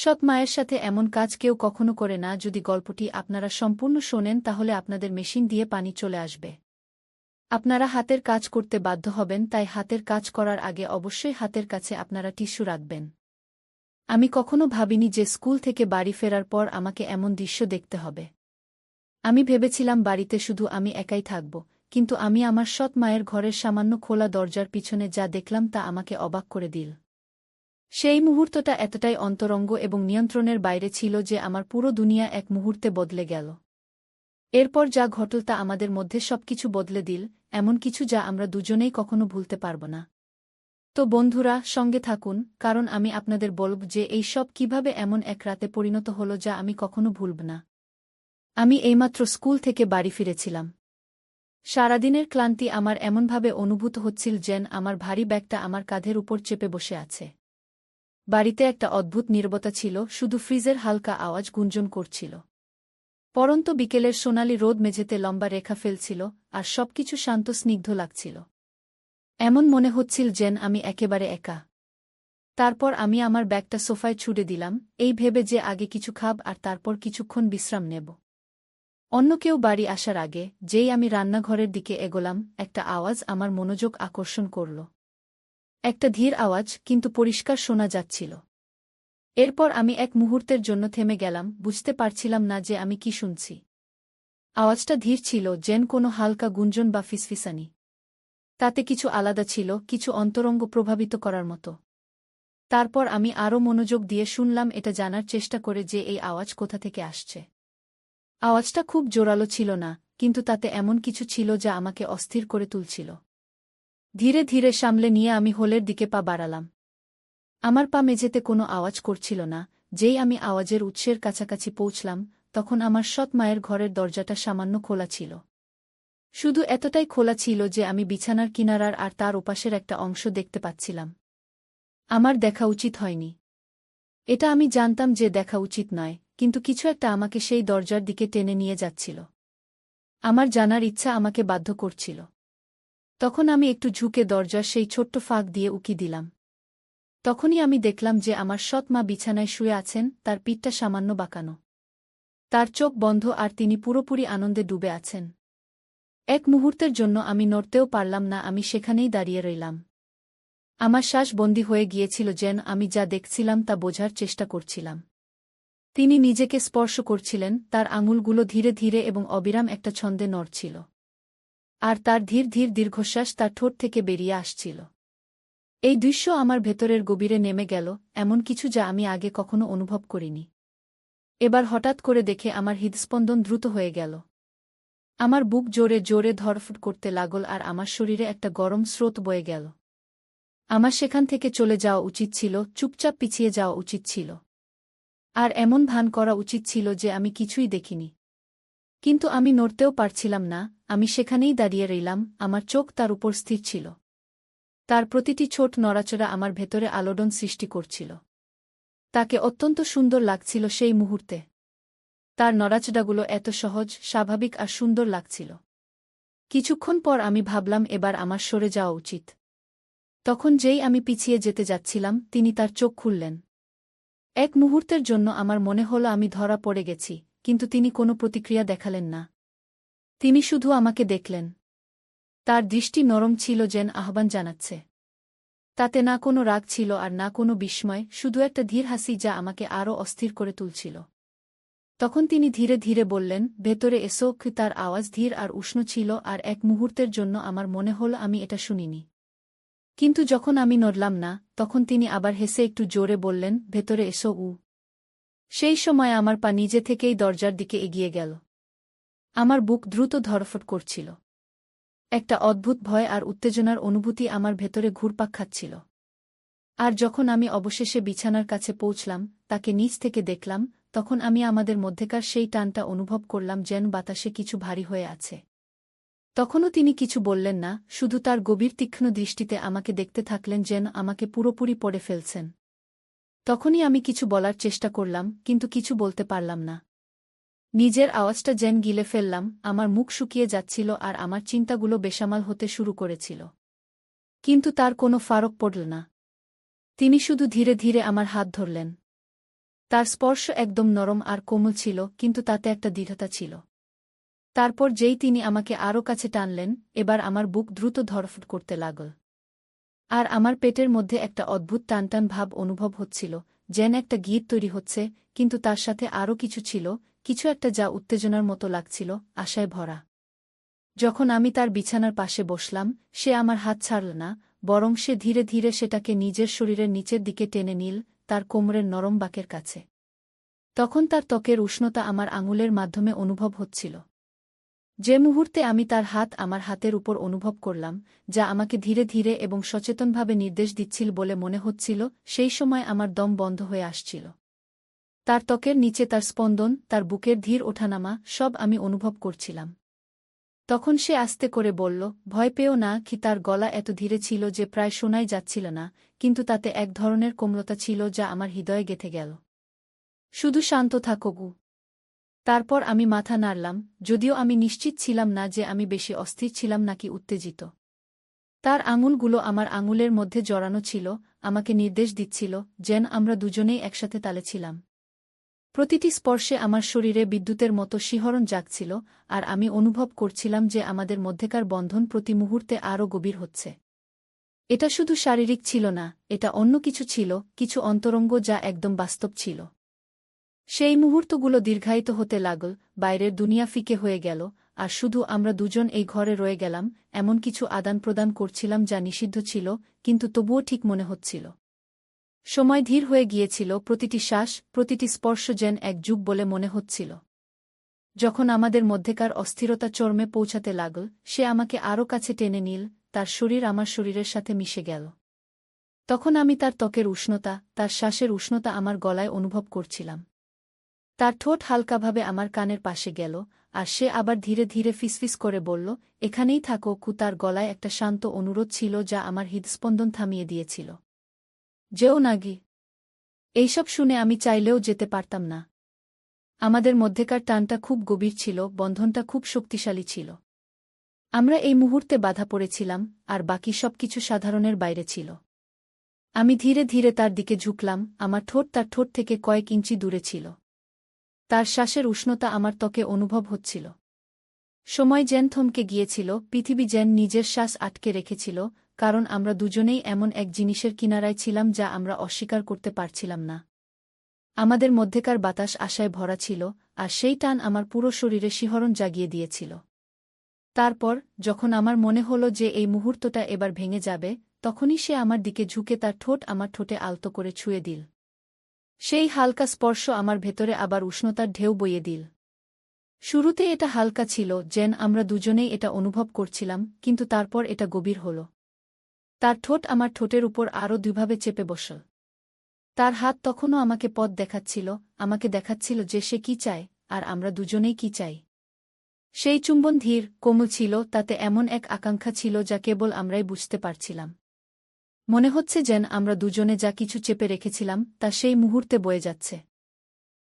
সৎ মায়ের সাথে এমন কাজ কেউ কখনো করে না। যদি গল্পটি আপনারা সম্পূর্ণ শোনেন তাহলে আপনাদের মেশিন দিয়ে পানি চলে আসবে। আপনারা হাতের কাজ করতে বাধ্য হবেন, তাই হাতের কাজ করার আগে অবশ্যই হাতের কাছে আপনারা টিস্যু রাখবেন। আমি কখনো ভাবিনি যে স্কুল থেকে বাড়ি ফেরার পর আমাকে এমন দৃশ্য দেখতে হবে। আমি ভেবেছিলাম বাড়িতে শুধু আমি একাই থাকব, কিন্তু আমি আমার সৎ মায়ের ঘরের সামান্য খোলা দরজার পিছনে যা দেখলাম তা আমাকে অবাক করে দিল। সেই মুহূর্তটা এতটাই অন্তরঙ্গ এবং নিয়ন্ত্রণের বাইরে ছিল যে আমার পুরো দুনিয়া এক মুহূর্তে বদলে গেল। এরপর যা ঘটল তা আমাদের মধ্যে সবকিছু বদলে দিল, এমন কিছু যা আমরা দুজনেই কখনো ভুলতে পারব না। তো বন্ধুরা, সঙ্গে থাকুন, কারণ আমি আপনাদের বলব যে এই সব কীভাবে এমন এক রাতে পরিণত হলো যা আমি কখনো ভুলব না। আমি এইমাত্র স্কুল থেকে বাড়ি ফিরেছিলাম। সারাদিনের ক্লান্তি আমার এমনভাবে অনুভূত হচ্ছিল যেন আমার ভারী ব্যাগটা আমার কাঁধের উপর চেপে বসে আছে। বাড়িতে একটা অদ্ভুত নীরবতা ছিল, শুধু ফ্রিজের হালকা আওয়াজ গুঞ্জন করছিল। পরন্ত বিকেলের সোনালি রোদ মেঝেতে লম্বা রেখা ফেলছিল, আর সবকিছু শান্ত স্নিগ্ধ লাগছিল। এমন মনে হচ্ছিল যেন আমি একেবারে একা। তারপর আমি আমার ব্যাগটা সোফায় ছুড়ে দিলাম, এই ভেবে যে আগে কিছু খাব আর তারপর কিছুক্ষণ বিশ্রাম নেব। অন্য কেউ বাড়ি আসার আগে, যেই আমি রান্নাঘরের দিকে এগোলাম, একটা আওয়াজ আমার মনোযোগ আকর্ষণ করল। একটা ধীর আওয়াজ, কিন্তু পরিষ্কার শোনা যাচ্ছিল। এরপর আমি এক মুহূর্তের জন্য থেমে গেলাম, বুঝতে পারছিলাম না যে আমি কি শুনছি। আওয়াজটা ধীর ছিল, যেন কোনো হালকা গুঞ্জন বা ফিসফিসানি। তাতে কিছু আলাদা ছিল, কিছু অন্তরঙ্গ প্রভাবিত করার মতো। তারপর আমি আরও মনোযোগ দিয়ে শুনলাম, এটা জানার চেষ্টা করে যে এই আওয়াজ কোথা থেকে আসছে। আওয়াজটা খুব জোরালো ছিল না, কিন্তু তাতে এমন কিছু ছিল যা আমাকে অস্থির করে তুলছিল। ধীরে ধীরে সামলে নিয়ে আমি হোলের দিকে পা বাড়ালাম। আমার পা মেঝেতে কোনো আওয়াজ করছিল না। যেই আমি আওয়াজের উৎসের কাছাকাছি পৌঁছলাম, তখন আমার সৎ মায়ের ঘরের দরজাটা সামান্য খোলা ছিল। শুধু এতটাই খোলা ছিল যে আমি বিছানার কিনারার আর তার ওপাশের একটা অংশ দেখতে পাচ্ছিলাম। আমার দেখা উচিত হয়নি। এটা আমি জানতাম যে দেখা উচিত নয়, কিন্তু কিছু একটা আমাকে সেই দরজার দিকে টেনে নিয়ে যাচ্ছিল। আমার জানার ইচ্ছা আমাকে বাধ্য করছিল। তখন আমি একটু ঝুঁকে দরজার সেই ছোট্ট ফাঁক দিয়ে উকি দিলাম। তখনই আমি দেখলাম যে আমার সৎ মা বিছানায় শুয়ে আছেন, তার পিঠটা সামান্য বাঁকানো। তার চোখ বন্ধ আর তিনি পুরোপুরি আনন্দে ডুবে আছেন। এক মুহূর্তের জন্য আমি নড়তেও পারলাম না, আমি সেখানেই দাঁড়িয়ে রইলাম। আমার শ্বাস বন্দী হয়ে গিয়েছিল, যেন আমি যা দেখছিলাম তা বোঝার চেষ্টা করছিলাম। তিনি নিজেকে স্পর্শ করছিলেন, তার আঙুলগুলো ধীরে ধীরে এবং অবিরাম একটা ছন্দে নড়ছিল। আর তার ধীর ধীর দীর্ঘশ্বাস তার ঠোঁট থেকে বেরিয়ে আসছিল। এই দৃশ্য আমার ভেতরের গভীরে নেমে গেল, এমন কিছু যা আমি আগে কখনো অনুভব করিনি। এবার হঠাৎ করে দেখে আমার হৃদস্পন্দন দ্রুত হয়ে গেল। আমার বুক জোরে জোরে ধড়ফড় করতে লাগল আর আমার শরীরে একটা গরম স্রোত বয়ে গেল। আমার সেখান থেকে চলে যাওয়া উচিত ছিল, চুপচাপ পিছিয়ে যাওয়া উচিত ছিল। আর এমন ভান করা উচিত ছিল যে আমি কিছুই দেখিনি। কিন্তু আমি নড়তেও পারছিলাম না, আমি সেখানেই দাঁড়িয়ে রইলাম, আমার চোখ তার উপর স্থির ছিল। তার প্রতিটি ছোট নড়াচড়া আমার ভেতরে আলোড়ন সৃষ্টি করছিল। তাকে অত্যন্ত সুন্দর লাগছিল সেই মুহূর্তে। তার নড়াচড়াগুলো এত সহজ, স্বাভাবিক আর সুন্দর লাগছিল। কিছুক্ষণ পর আমি ভাবলাম এবার আমার সরে যাওয়া উচিত। তখন যেই আমি পিছিয়ে যেতে যাচ্ছিলাম, তিনি তার চোখ খুললেন। এক মুহূর্তের জন্য আমার মনে হলো আমি ধরা পড়ে গেছি, কিন্তু তিনি কোনো প্রতিক্রিয়া দেখালেন না। তিনি শুধু আমাকে দেখলেন। তার দৃষ্টি নরম ছিল, যেন আহ্বান জানাচ্ছে। তাতে না কোনো রাগ ছিল আর না কোনো বিস্ময়, শুধু একটা ধীর হাসি যা আমাকে আরও অস্থির করে তুলছিল। তখন তিনি ধীরে ধীরে বললেন, ভেতরে এসো। তার আওয়াজ ধীর আর উষ্ণ ছিল, আর এক মুহূর্তের জন্য আমার মনে হল আমি এটা শুনিনি। কিন্তু যখন আমি নড়লাম না, তখন তিনি আবার হেসে একটু জোরে বললেন, ভেতরে এসো। সেই সময় আমার পা নিজে থেকেই দরজার দিকে এগিয়ে গেল। আমার বুক দ্রুত ধড়ফড় করছিল। একটা অদ্ভুত ভয় আর উত্তেজনার অনুভূতি আমার ভেতরে ঘুরপাক খাচ্ছিল। আর যখন আমি অবশেষে বিছানার কাছে পৌঁছলাম, তাকে নিচ থেকে দেখলাম, তখন আমি আমাদের মধ্যেকার সেই টানটা অনুভব করলাম, যেন বাতাসে কিছু ভারী হয়ে আছে। তখনও তিনি কিছু বললেন না, শুধু তার গভীর তীক্ষ্ণ দৃষ্টিতে আমাকে দেখতে থাকলেন, যেন আমাকে পুরোপুরি পড়ে ফেলছেন। তখনই আমি কিছু বলার চেষ্টা করলাম, কিন্তু কিছু বলতে পারলাম না। নিজের আওয়াজটা যেন গিলে ফেললাম, আমার মুখ শুকিয়ে যাচ্ছিল আর আমার চিন্তাগুলো বেসামাল হতে শুরু করেছিল। কিন্তু তার কোনো ফারক পড়ল না। তিনি শুধু ধীরে ধীরে আমার হাত ধরলেন। তার স্পর্শ একদম নরম আর কোমল ছিল, কিন্তু তাতে একটা দৃঢ়তা ছিল। তারপর যেই তিনি আমাকে আরও কাছে টানলেন, এবার আমার বুক দ্রুত ধড়ফড় করতে লাগল। আর আমার পেটের মধ্যে একটা অদ্ভুত টানটান ভাব অনুভব হচ্ছিল, যেন একটা গীত তৈরি হচ্ছে, কিন্তু তার সাথে আরও কিছু ছিল, কিছু একটা যা উত্তেজনার মতো লাগছিল, আশায় ভরা। যখন আমি তার বিছানার পাশে বসলাম, সে আমার হাত ছাড়ল না, বরং সে ধীরে ধীরে সেটাকে নিজের শরীরের নিচের দিকে টেনে নিল, তার কোমরের নরম বাঁকের কাছে। তখন তার ত্বকের উষ্ণতা আমার আঙুলের মাধ্যমে অনুভব হচ্ছিল। যে মুহূর্তে আমি তার হাত আমার হাতের উপর অনুভব করলাম, যা আমাকে ধীরে ধীরে এবং সচেতনভাবে নির্দেশ দিচ্ছিল বলে মনে হচ্ছিল, সেই সময় আমার দম বন্ধ হয়ে আসছিল। তার ত্বকের নিচে তার স্পন্দন, তার বুকের ধীর ওঠানামা, সব আমি অনুভব করছিলাম। তখন সে আস্তে করে বলল, ভয় পেও না। কি তার গলা এত ধীরে ছিল যে প্রায় শোনাই যাচ্ছিল না, কিন্তু তাতে এক ধরনের কোমলতা ছিল যা আমার হৃদয়ে গেঁথে গেল। শুধু শান্ত থাকো গু। তারপর আমি মাথা নাড়লাম, যদিও আমি নিশ্চিত ছিলাম না যে আমি বেশি অস্থির ছিলাম নাকি উত্তেজিত। তার আঙুলগুলো আমার আঙুলের মধ্যে জড়ানো ছিল, আমাকে নির্দেশ দিচ্ছিল, যেন আমরা দুজনেই একসাথে তালে ছিলাম। প্রতিটি স্পর্শে আমার শরীরে বিদ্যুতের মতো শিহরণ জাগছিল, আর আমি অনুভব করছিলাম যে আমাদের মধ্যেকার বন্ধন প্রতি মুহূর্তে আরও গভীর হচ্ছে। এটা শুধু শারীরিক ছিল না, এটা অন্য কিছু ছিল, কিছু অন্তরঙ্গ যা একদম বাস্তব ছিল। সেই মুহূর্তগুলো দীর্ঘায়িত হতে লাগল, বাইরের দুনিয়া ফিকে হয়ে গেল, আর শুধু আমরা দুজন এই ঘরে রয়ে গেলাম, এমন কিছু আদান প্রদান করছিলাম যা নিষিদ্ধ ছিল, কিন্তু তবুও ঠিক মনে হচ্ছিল। সময় ধীর হয়ে গিয়েছিল, প্রতিটি শ্বাস, প্রতিটি স্পর্শ যেন এক যুগ বলে মনে হচ্ছিল। যখন আমাদের মধ্যেকার অস্থিরতা চরমে পৌঁছাতে লাগল, সে আমাকে আরও কাছে টেনে নিল, তার শরীর আমার শরীরের সাথে মিশে গেল। তখন আমি তার ত্বকের উষ্ণতা, তার শ্বাসের উষ্ণতা আমার গলায় অনুভব করছিলাম। তার ঠোঁট হালকাভাবে আমার কানের পাশে গেল, আর সে আবার ধীরে ধীরে ফিসফিস করে বলল, এখানেই থাকো কু। তার গলায় একটা শান্ত অনুরোধ ছিল যা আমার হৃদস্পন্দন থামিয়ে দিয়েছিল। যেও নাগি। এইসব শুনে আমি চাইলেও যেতে পারতাম না। আমাদের মধ্যেকার টানটা খুব গভীর ছিল, বন্ধনটা খুব শক্তিশালী ছিল। আমরা এই মুহূর্তে বাধা পড়েছিলাম, আর বাকি সবকিছু সাধারণের বাইরে ছিল। আমি ধীরে ধীরে তার দিকে ঝুঁকলাম, আমার ঠোঁট তার ঠোঁট থেকে কয়েক ইঞ্চি দূরে ছিল। তার শ্বাসের উষ্ণতা আমার ত্বকে অনুভব হচ্ছিল। সময় যেন থমকে গিয়েছিল, পৃথিবী যেন নিজের শ্বাস আটকে রেখেছিল, কারণ আমরা দুজনেই এমন এক জিনিসের কিনারায় ছিলাম যা আমরা অস্বীকার করতে পারছিলাম না। আমাদের মধ্যেকার বাতাস আশায় ভরা ছিল, আর সেই টান আমার পুরো শরীরে শিহরণ জাগিয়ে দিয়েছিল। তারপর, যখন আমার মনে হলো যে এই মুহূর্তটা এবার ভেঙে যাবে, তখনই সে আমার দিকে ঝুঁকে তার ঠোঁট আমার ঠোঁটে আলতো করে ছুঁয়ে দিল। সেই হালকা স্পর্শ আমার ভেতরে আবার উষ্ণতার ঢেউ বইয়ে দিল। শুরুতে এটা হালকা ছিল, যেন আমরা দুজনেই এটা অনুভব করছিলাম, কিন্তু তারপর এটা গভীর হল। তার ঠোঁট আমার ঠোঁটের উপর আরও দুইভাবে চেপে বসল। তার হাত তখনও আমাকে পথ দেখাচ্ছিল, আমাকে দেখাচ্ছিল যে সে কি চায়, আর আমরা দুজনেই কি চাই। সেই চুম্বন ধীর, কোমল ছিল, তাতে এমন এক আকাঙ্ক্ষা ছিল যা কেবল আমরাই বুঝতে পারছিলাম। মনে হচ্ছে যেন আমরা দুজনে যা কিছু চেপে রেখেছিলাম তা সেই মুহূর্তে বয়ে যাচ্ছে।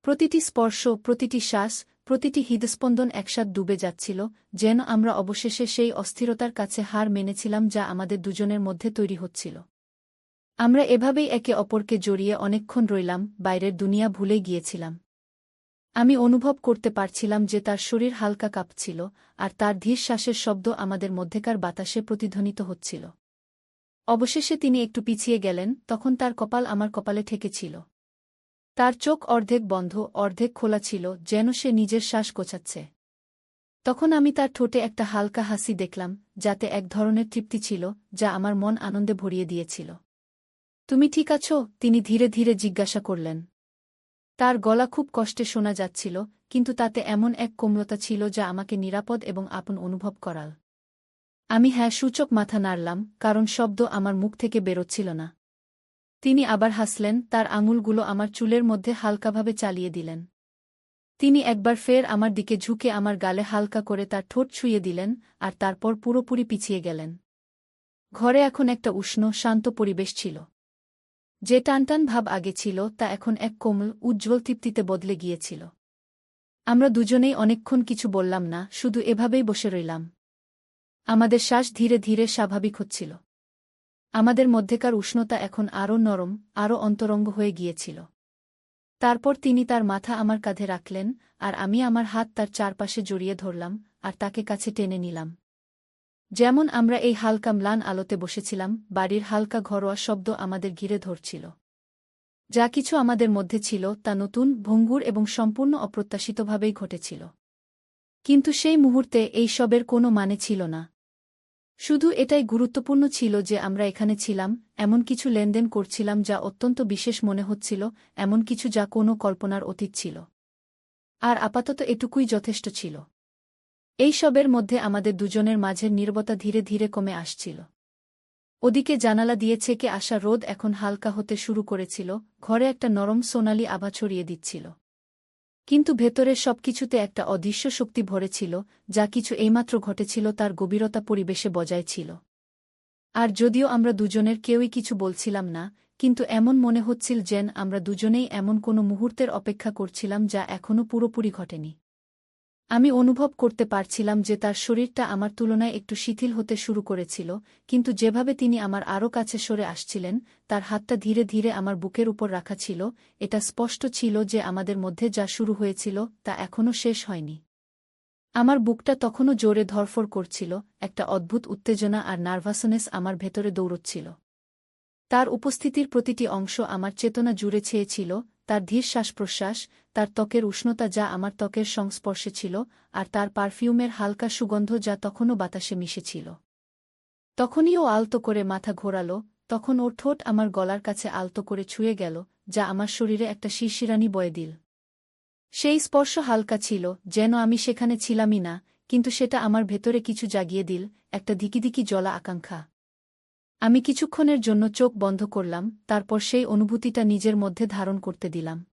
প্রতিটি স্পর্শ, প্রতিটি শ্বাস, প্রতিটি হৃদস্পন্দন একসাথে ডুবে যাচ্ছিল, যেন আমরা অবশেষে সেই অস্থিরতার কাছে হার মেনেছিলাম যা আমাদের দুজনের মধ্যে তৈরি হচ্ছিল। আমরা এভাবেই একে অপরকে জড়িয়ে অনেকক্ষণ রইলাম, বাইরের দুনিয়া ভুলে গিয়েছিলাম। আমি অনুভব করতে পারছিলাম যে তার শরীর হালকা কাঁপছিল, আর তার ধীর শ্বাসের শব্দ আমাদের মধ্যেকার বাতাসে প্রতিধ্বনিত হচ্ছিল। অবশেষে তিনি একটু পিছিয়ে গেলেন, তখন তার কপাল আমার কপালে ঠেকেছিল। তার চোখ অর্ধেক বন্ধ, অর্ধেক খোলা ছিল, যেন সে নিজের শ্বাস গোছাচ্ছে। তখন আমি তার ঠোঁটে একটা হালকা হাসি দেখলাম, যাতে এক ধরনের তৃপ্তি ছিল, যা আমার মন আনন্দে ভরিয়ে দিয়েছিল। তুমি ঠিক আছো? তিনি ধীরে ধীরে জিজ্ঞাসা করলেন। তার গলা খুব কষ্টে শোনা যাচ্ছিল, কিন্তু তাতে এমন এক কোমলতা ছিল যা আমাকে নিরাপদ এবং আপন অনুভব করাল। আমি হ্যাঁ সূচক মাথা নাড়লাম, কারণ শব্দ আমার মুখ থেকে বেরোচ্ছিল না। তিনি আবার হাসলেন, তার আঙুলগুলো আমার চুলের মধ্যে হালকাভাবে চালিয়ে দিলেন। তিনি একবার ফের আমার দিকে ঝুঁকে আমার গালে হালকা করে তার ঠোঁট ছুঁয়ে দিলেন, আর তারপর পুরোপুরি পিছিয়ে গেলেন। ঘরে এখন একটা উষ্ণ, শান্ত পরিবেশ ছিল। যে টানটান ভাব আগে ছিল তা এখন এক কোমল, উজ্জ্বল তৃপ্তিতে বদলে গিয়েছিল। আমরা দুজনেই অনেকক্ষণ কিছু বললাম না, শুধু এভাবেই বসে রইলাম। আমাদের শ্বাস ধীরে ধীরে স্বাভাবিক হচ্ছিল। আমাদের মধ্যেকার উষ্ণতা এখন আরও নরম, আরও অন্তরঙ্গ হয়ে গিয়েছিল। তারপর তিনি তার মাথা আমার কাঁধে রাখলেন, আর আমি আমার হাত তার চারপাশে জড়িয়ে ধরলাম, আর তাকে কাছে টেনে নিলাম। যেমন আমরা এই হালকা ম্লান আলোতে বসেছিলাম, বাড়ির হালকা ঘরোয়া শব্দ আমাদের ঘিরে ধরছিল। যা কিছু আমাদের মধ্যে ছিল তা নতুন, ভঙ্গুর এবং সম্পূর্ণ অপ্রত্যাশিতভাবেই ঘটেছিল। কিন্তু সেই মুহূর্তে এই সবের কোনো মানে ছিল না। শুধু এটাই গুরুত্বপূর্ণ ছিল যে আমরা এখানে ছিলাম, এমন কিছু লেনদেন করছিলাম যা অত্যন্ত বিশেষ মনে হচ্ছিল, এমন কিছু যা কোনো কল্পনার অতীত ছিল। আর আপাতত এটুকুই যথেষ্ট ছিল। এই সবের মধ্যে আমাদের দুজনের মাঝের নীরবতা ধীরে ধীরে কমে আসছিল। ওদিকে জানালা দিয়ে ছেকে আসা রোদ এখন হালকা হতে শুরু করেছিল, ঘরে একটা নরম সোনালি আভা ছড়িয়ে দিচ্ছিল। কিন্তু ভেতরের সবকিছুতে একটা অদৃশ্য শক্তি ভরে ছিল, যা কিছু এইমাত্র ঘটেছিল তার গভীরতা পরিবেশে বজায় ছিল। আর যদিও আমরা দুজনের কেউই কিছু বলছিলাম না, কিন্তু এমন মনে হচ্ছিল যেন আমরা দুজনেই এমন কোনো মুহূর্তের অপেক্ষা করছিলাম যা এখনও পুরোপুরি ঘটেনি। আমি অনুভব করতে পারছিলাম যে তার শরীরটা আমার তুলনায় একটু শিথিল হতে শুরু করেছিল, কিন্তু যেভাবে তিনি আমার আরও কাছে সরে আসছিলেন, তার হাতটা ধীরে ধীরে আমার বুকের উপর রাখা ছিল, এটা স্পষ্ট ছিল যে আমাদের মধ্যে যা শুরু হয়েছিল তা এখনও শেষ হয়নি। আমার বুকটা তখনও জোরে ধড়ফড় করছিল, একটা অদ্ভুত উত্তেজনা আর নার্ভাসনেস আমার ভেতরে দৌড়চ্ছিল। তার উপস্থিতির প্রতিটি অংশ আমার চেতনা জুড়ে ছেয়েছিল, তার ধীর শ্বাস-প্রশ্বাস, তার ত্বকের উষ্ণতা যা আমার ত্বকের সংস্পর্শে ছিল, আর তার পারফিউমের হালকা সুগন্ধ যা তখনও বাতাসে মিশেছিল। তখনই ও আলতো করে মাথা ঘোরাল, তখন ওর ঠোঁট আমার গলার কাছে আলতো করে ছুঁয়ে গেল, যা আমার শরীরে একটা শিরশিরানি বয়ে দিল। সেই স্পর্শ হালকা ছিল, যেন আমি সেখানে ছিলামই না, কিন্তু সেটা আমার ভেতরে কিছু জাগিয়ে দিল, একটা ধিকিধিকি জ্বলা আকাঙ্ক্ষা। আমি কিছুক্ষণের জন্য চোখ বন্ধ করলাম, তারপর সেই অনুভূতিটা নিজের মধ্যে ধারণ করতে দিলাম।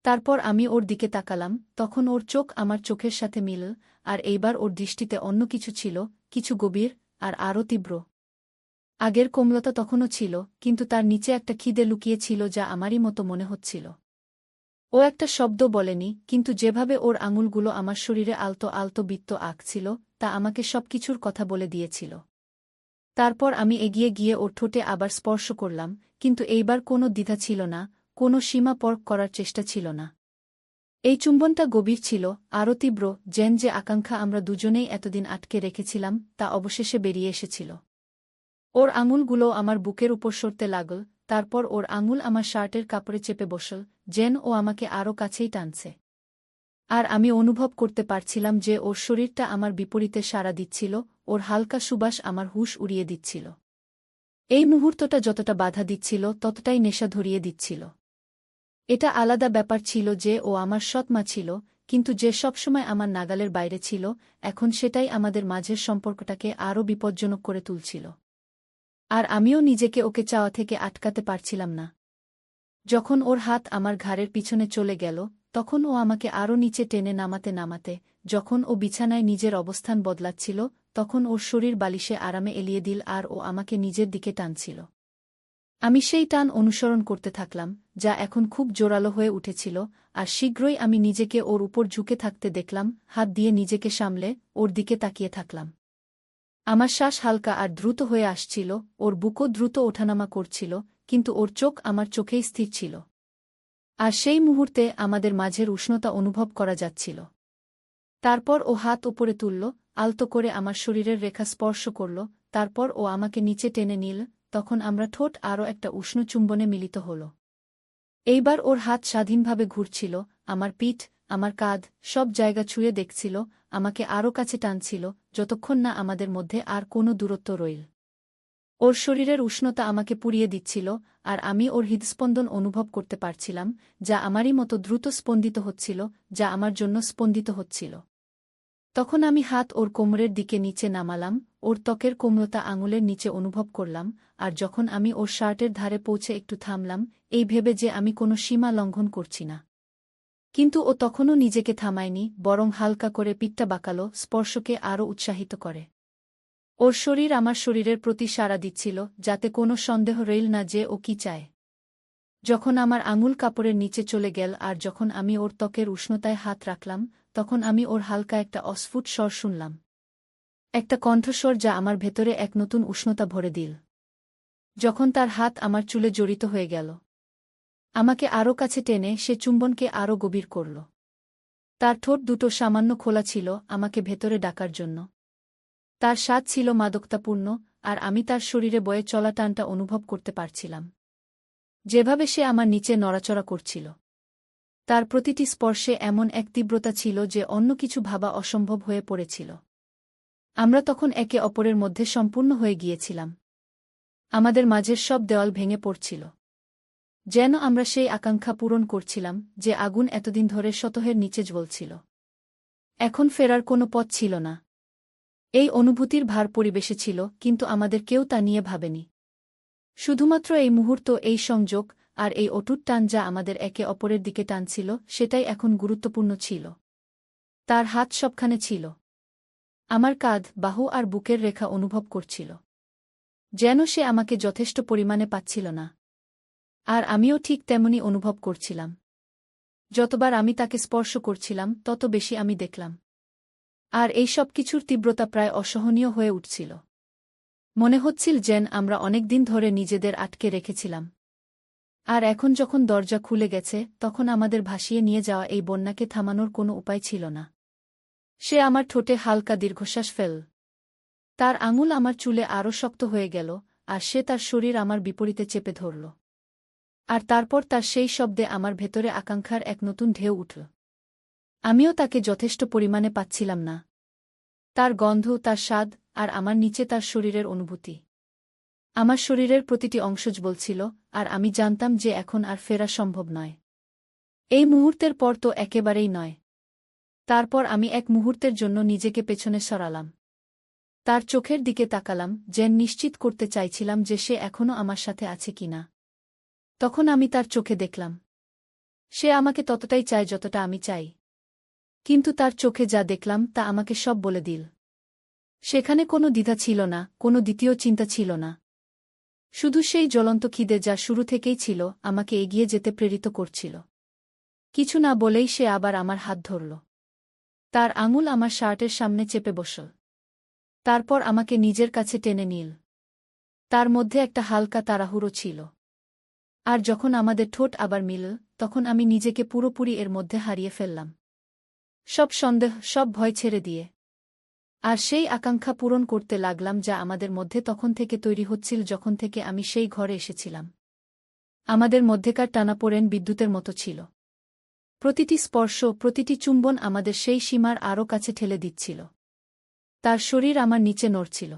তারপর আমি ওর দিকে তাকালাম, তখন ওর চোখ আমার চোখের সাথে মিলল, আর এইবার ওর দৃষ্টিতে অন্য কিছু ছিল, কিছু গভীর, আর আরও তীব্র। আগের কোমলতা তখনও ছিল, কিন্তু তার নিচে একটা খিদে লুকিয়ে ছিল যা আমারই মতো মনে হচ্ছিল। ও একটা শব্দ বলেনি, কিন্তু যেভাবে ওর আঙুলগুলো আমার শরীরে আলতো আলতো বৃত্ত আঁকছিল, তা আমাকে সবকিছুর কথা বলে দিয়েছিল। তারপর আমি এগিয়ে গিয়ে ওর ঠোঁটে আবার স্পর্শ করলাম, কিন্তু এইবার কোনো দ্বিধা ছিল না, কোনো সীমা পরখ করার চেষ্টা ছিল না। এই চুম্বনটা গভীর ছিল, আরও তীব্র, যেন যে আকাঙ্ক্ষা আমরা দুজনেই এতদিন আটকে রেখেছিলাম তা অবশেষে বেরিয়ে এসেছিল। ওর আঙুলগুলো আমার বুকের উপর সরতে লাগল, তারপর ওর আঙুল আমার শার্টের কাপড়ে চেপে বসল, যেন ও আমাকে আরও কাছেই টানছে। আর আমি অনুভব করতে পারছিলাম যে ওর শরীরটা আমার বিপরীতে সাড়া দিচ্ছিল, ওর হালকা সুবাস আমার হুঁশ উড়িয়ে দিচ্ছিল। এই মুহূর্তটা যতটা বাধা দিচ্ছিল ততটাই নেশা ধরিয়ে দিচ্ছিল। এটা আলাদা ব্যাপার ছিল যে ও আমার সৎমা ছিল, কিন্তু যে সবসময় আমার নাগালের বাইরে ছিল, এখন সেটাই আমাদের মাঝের সম্পর্কটাকে আরও বিপজ্জনক করে তুলছিল। আর আমিও নিজেকে ওকে চাওয়া থেকে আটকাতে পারছিলাম না। যখন ওর হাত আমার ঘাড়ের পিছনে চলে গেল, তখন ও আমাকে আরও নিচে টেনে নামাতে নামাতে, যখন ও বিছানায় নিজের অবস্থান বদলাচ্ছিল, তখন ওর শরীর বালিশে আরামে এলিয়ে দিল আর ও আমাকে নিজের দিকে টানছিল। আমি সেই টান অনুসরণ করতে থাকলাম, যা এখন খুব জোরালো হয়ে উঠেছিল, আর শীঘ্রই আমি নিজেকে ওর উপর ঝুঁকে থাকতে দেখলাম, হাত দিয়ে নিজেকে সামলে, ওর দিকে তাকিয়ে থাকলাম। আমার শ্বাস হালকা আর দ্রুত হয়ে আসছিল, ওর বুকও দ্রুত ওঠানামা করছিল, কিন্তু ওর চোখ আমার চোখেই স্থির ছিল। আর সেই মুহূর্তে আমাদের মাঝের উষ্ণতা অনুভব করা যাচ্ছিল। তারপর ও হাত উপরে তুলল, আলতো করে আমার শরীরের রেখা স্পর্শ করল, তারপর ও আমাকে নিচে টেনে নিল, তখন আমরা ঠোঁট আরও একটা উষ্ণ চুম্বনে মিলিত হল। এইবার ওর হাত স্বাধীনভাবে ঘুরছিল, আমার পিঠ, আমার কাঁধ, সব জায়গা ছুঁয়ে দেখছিল, আমাকে আরও কাছে টানছিল, যতক্ষণ না আমাদের মধ্যে আর কোনো দূরত্ব রইল। ওর শরীরের উষ্ণতা আমাকে পুড়িয়ে দিচ্ছিল, আর আমি ওর হৃদস্পন্দন অনুভব করতে পারছিলাম, যা আমারই মতো দ্রুত স্পন্দিত হচ্ছিল, যা আমার জন্য স্পন্দিত হচ্ছিল। তখন আমি হাত ওর কোমরের দিকে নিচে নামালাম, ওর ত্বকের কোমলতা আঙুলের নিচে অনুভব করলাম, আর যখন আমি ওর শার্টের ধারে পৌঁছে একটু থামলাম, এই ভেবে যে আমি কোনো সীমা লঙ্ঘন করছি না। কিন্তু ও তখনও নিজেকে থামায়নি, বরং হালকা করে পিঠটা বাঁকাল, স্পর্শকে আরও উৎসাহিত করে। ওর শরীর আমার শরীরের প্রতি সাড়া দিচ্ছিল, যাতে কোনো সন্দেহ রইল না যে ও কি চায়। যখন আমার আঙুল কাপড়ের নিচে চলে গেল আর যখন আমি ওর ত্বকের উষ্ণতায় হাত রাখলাম, তখন আমি ওর হালকা একটা অস্ফুট স্বর শুনলাম। একটা কণ্ঠস্বর যা আমার ভেতরে এক নতুন উষ্ণতা ভরে দিল। যখন তার হাত আমার চুলে জড়িত হয়ে গেল, আমাকে আরও কাছে টেনে সে চুম্বনকে আরও গভীর করল। তার ঠোঁট দুটো সামান্য খোলা ছিল আমাকে ভেতরে ডাকার জন্য। তার স্বাদ ছিল মাদকতাপূর্ণ, আর আমি তার শরীরে বয়ে চলা টানটা অনুভব করতে পারছিলাম। যেভাবে সে আমার নিচে নড়াচড়া করছিল, তার প্রতিটি স্পর্শে এমন এক তীব্রতা ছিল যে অন্য কিছু ভাবা অসম্ভব হয়ে পড়েছিল। আমরা তখন একে অপরের মধ্যে সম্পূর্ণ হয়ে গিয়েছিলাম। আমাদের মাঝের সব দেওয়াল ভেঙে পড়ছিল। যেন আমরা সেই আকাঙ্ক্ষা পূরণ করছিলাম যে আগুন এতদিন ধরে সতহের নিচে জ্বলছিল। এখন ফেরার কোনো পথ ছিল না। এই অনুভূতির ভার পরিবেশে ছিল, কিন্তু আমাদের কেউ তা নিয়ে ভাবেনি। শুধুমাত্র এই মুহূর্ত, এই সংযোগ, আর এই অটুট টান যা আমাদের একে অপরের দিকে টানছিল, সেটাই এখন গুরুত্বপূর্ণ ছিল। তার হাত সবখানে ছিল। আমার কাঁধ, বাহু আর বুকের রেখা অনুভব করছিল। যেন সে আমাকে যথেষ্ট পরিমাণে পাচ্ছিল না। আর আমিও ঠিক তেমনি অনুভব করছিলাম। যতবার আমি তাকে স্পর্শ করছিলাম, তত বেশি আমি দেখলাম। আর এই সব কিছুর তীব্রতা প্রায় অসহনীয় হয়ে উঠছিল। মনে হচ্ছিল যেন আমরা অনেক দিন ধরে নিজেদের আটকে রেখেছিলাম। আর এখন যখন দরজা খুলে গেছে, তখন আমাদের ভাসিয়ে নিয়ে যাওয়া এই বন্যাকে থামানোর কোনো উপায় ছিল না। সে আমার ঠোঁটে হালকা দীর্ঘশ্বাস ফেল। তার আঙুল আমার চুলে আরও শক্ত হয়ে গেল, আর সে তার শরীর আমার বিপরীতে চেপে ধরল। আর তারপর তার সেই শব্দে আমার ভেতরে আকাঙ্ক্ষার এক নতুন ঢেউ উঠল। আমিও তাকে যথেষ্ট পরিমাণে পাচ্ছিলাম না। তার গন্ধ, তার স্বাদ, আর আমার নিচে তার শরীরের অনুভূতি। আমার শরীরের প্রতিটি অংশ বলছিল, আর আমি জানতাম যে এখন আর ফেরা সম্ভব নয়। এই মুহূর্তের পর তো একেবারেই নয়। তারপর আমি এক মুহূর্তের জন্য নিজেকে পেছনে সরালাম। তার চোখের দিকে তাকালাম, যেন নিশ্চিত করতে চাইছিলাম যে সে এখনও আমার সাথে আছে কিনা। তখন আমি তার চোখে দেখলাম, সে আমাকে ততটাই চায় যতটা আমি চাই। কিন্তু তার চোখে যা দেখলাম তা আমাকে সব বলে দিল। সেখানে কোনো দ্বিধা ছিল না, কোনো দ্বিতীয় চিন্তা ছিল না। শুধু সেই জ্বলন্ত খিদে যা শুরু থেকেই ছিল, আমাকে এগিয়ে যেতে প্রেরিত করছিল। কিছু না বলেই সে আবার আমার হাত ধরল। তার আঙুল আমার শার্টের সামনে চেপে বসল। তারপর আমাকে নিজের কাছে টেনে নিল। তার মধ্যে একটা হালকা তাড়াহুড়ো ছিল। আর যখন আমাদের ঠোঁট আবার মিলল, তখন আমি নিজেকে পুরোপুরি এর মধ্যে হারিয়ে ফেললাম। সব সন্দেহ, সব ভয় ছেড়ে দিয়ে। আর সেই আকাঙ্ক্ষা পূরণ করতে লাগলাম যা আমাদের মধ্যে তখন থেকে তৈরি হচ্ছিল, যখন থেকে আমি সেই ঘরে এসেছিলাম। আমাদের মধ্যেকার টানাপোড়েন বিদ্যুতের মতো ছিল। প্রতিটি স্পর্শ, প্রতিটি চুম্বন আমাদের সেই সীমার আরও কাছে ঠেলে দিচ্ছিল। তার শরীর আমার নিচে নড়ছিল।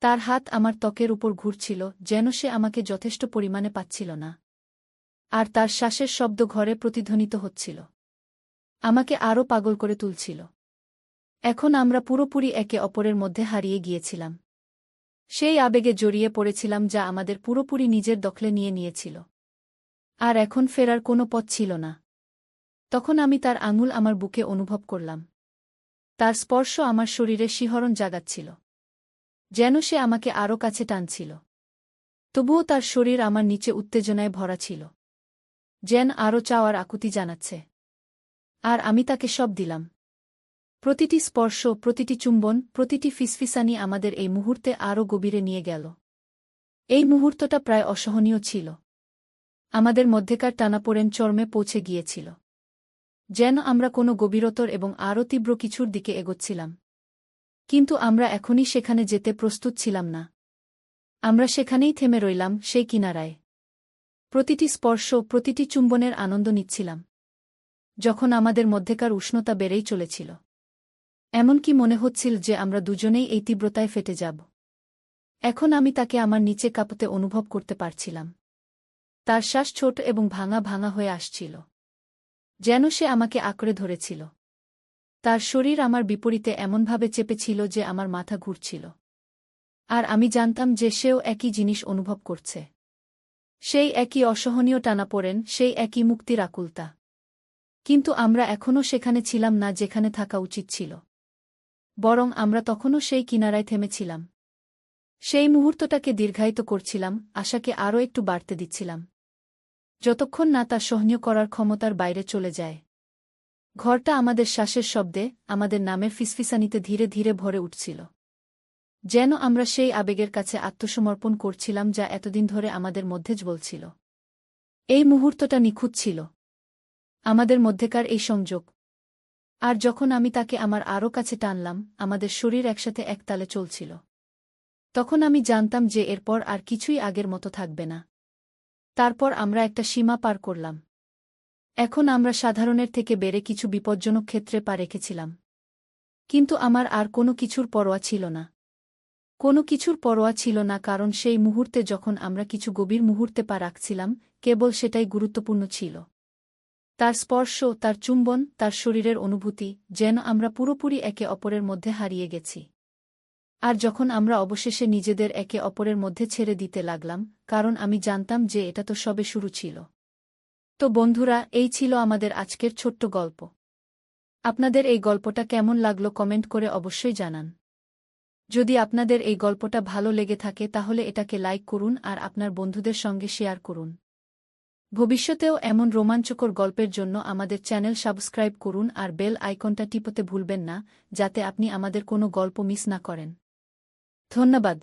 তার হাত আমার ত্বকের উপর ঘুরছিল, যেন সে আমাকে যথেষ্ট পরিমাণে পাচ্ছিল না। আর তার শ্বাসের শব্দ ঘরে প্রতিধ্বনিত হচ্ছিল, আমাকে আরও পাগল করে তুলছিল। এখন আমরা পুরোপুরি একে অপরের মধ্যে হারিয়ে গিয়েছিলাম। সেই আবেগে জড়িয়ে পড়েছিলাম যা আমাদের পুরোপুরি নিজের দখলে নিয়ে নিয়েছিল। আর এখন ফেরার কোনো পথ ছিল না। তখন আমি তার আঙুল আমার বুকে অনুভব করলাম। তার স্পর্শ আমার শরীরে শিহরণ জাগাচ্ছিল, যেন সে আমাকে আরও কাছে টানছিল। তবুও তার শরীর আমার নিচে উত্তেজনায় ভরা ছিল, যেন আরও চাওয়ার আকুতি জানাচ্ছে। আর আমি তাকে সব দিলাম। প্রতিটি স্পর্শ, প্রতিটি চুম্বন, প্রতিটি ফিসফিসানি আমাদের এই মুহূর্তে আরও গভীরে নিয়ে গেল। এই মুহূর্তটা প্রায় অসহনীয় ছিল। আমাদের মধ্যেকার টানাপোড়েন চরমে পৌঁছে গিয়েছিল। যেন আমরা কোনো গভীরতর এবং আরও তীব্র কিছুর দিকে এগোচ্ছিলাম। কিন্তু আমরা এখনই সেখানে যেতে প্রস্তুত ছিলাম না। আমরা সেখানেই থেমে রইলাম, সেই কিনারায়। প্রতিটি স্পর্শ, প্রতিটি চুম্বনের আনন্দ নিচ্ছিলাম। যখন আমাদের মধ্যেকার উষ্ণতা বেড়েই চলেছিল, এমনকি মনে হচ্ছিল যে আমরা দুজনেই এই তীব্রতায় ফেটে যাব। এখন আমি তাকে আমার নিচে কাঁপতে অনুভব করতে পারছিলাম। তার শ্বাস ছোট এবং ভাঙা ভাঙা হয়ে আসছিল, যেন সে আমাকে আঁকড়ে ধরেছিল। তার শরীর আমার বিপরীতে এমনভাবে চেপেছিল যে আমার মাথা ঘুরছিল। আর আমি জানতাম যে সেও একই জিনিস অনুভব করছে। সেই একই অসহনীয় টানাপোড়েন, সেই একই মুক্তির আকুলতা। কিন্তু আমরা এখনও সেখানে ছিলাম না যেখানে থাকা উচিত ছিল। বরং আমরা তখনও সেই কিনারায় থেমেছিলাম। সেই মুহূর্তটাকে দীর্ঘায়িত করছিলাম, আশাকে আরও একটু বাড়তে দিচ্ছিলাম, যতক্ষণ না তা সহ্য করার ক্ষমতার বাইরে চলে যায়। ঘরটা আমাদের শ্বাসের শব্দে, আমাদের নামের ফিসফিসানিতে ধীরে ধীরে ভরে উঠছিল। যেন আমরা সেই আবেগের কাছে আত্মসমর্পণ করছিলাম যা এতদিন ধরে আমাদের মধ্যে জ্বলছিল। এই মুহূর্তটা নিখুঁত ছিল। আমাদের মধ্যেকার এই সংযোগ। আর যখন আমি তাকে আমার আরও কাছে টানলাম, আমাদের শরীর একসাথে একতালে চলছিল। তখন আমি জানতাম যে এরপর আর কিছুই আগের মতো থাকবে না। তারপর আমরা একটা সীমা পার করলাম। এখন আমরা সাধারণের থেকে বেড়ে কিছু বিপজ্জনক ক্ষেত্রে পা রেখেছিলাম। কিন্তু আমার আর কোনো কিছুর পরোয়া ছিল না। কোনো কিছুর পরোয়া ছিল না, কারণ সেই মুহূর্তে যখন আমরা কিছু গভীর মুহূর্তে পা রাখছিলাম, কেবল সেটাই গুরুত্বপূর্ণ ছিল। তার স্পর্শ, তার চুম্বন, তার শরীরের অনুভূতি, যেন আমরা পুরোপুরি একে অপরের মধ্যে হারিয়ে গেছি। আর যখন আমরা অবশেষে নিজেদের একে অপরের মধ্যে ছেড়ে দিতে লাগলাম, কারণ আমি জানতাম যে এটা তো সবে শুরু ছিল। তো বন্ধুরা, এই ছিল আমাদের আজকের ছোট্ট গল্প। আপনাদের এই গল্পটা কেমন লাগলো কমেন্ট করে অবশ্যই জানান। যদি আপনাদের এই গল্পটা ভালো লেগে থাকে তাহলে এটাকে লাইক করুন আর আপনার বন্ধুদের সঙ্গে শেয়ার করুন। ভবিষ্যতেও এমন রোমাঞ্চকর গল্পের জন্য আমাদের চ্যানেল সাবস্ক্রাইব করুন আর বেল আইকনটা টিপতে ভুলবেন না, যাতে আপনি আমাদের কোনো গল্প মিস না করেন। ধন্যবাদ।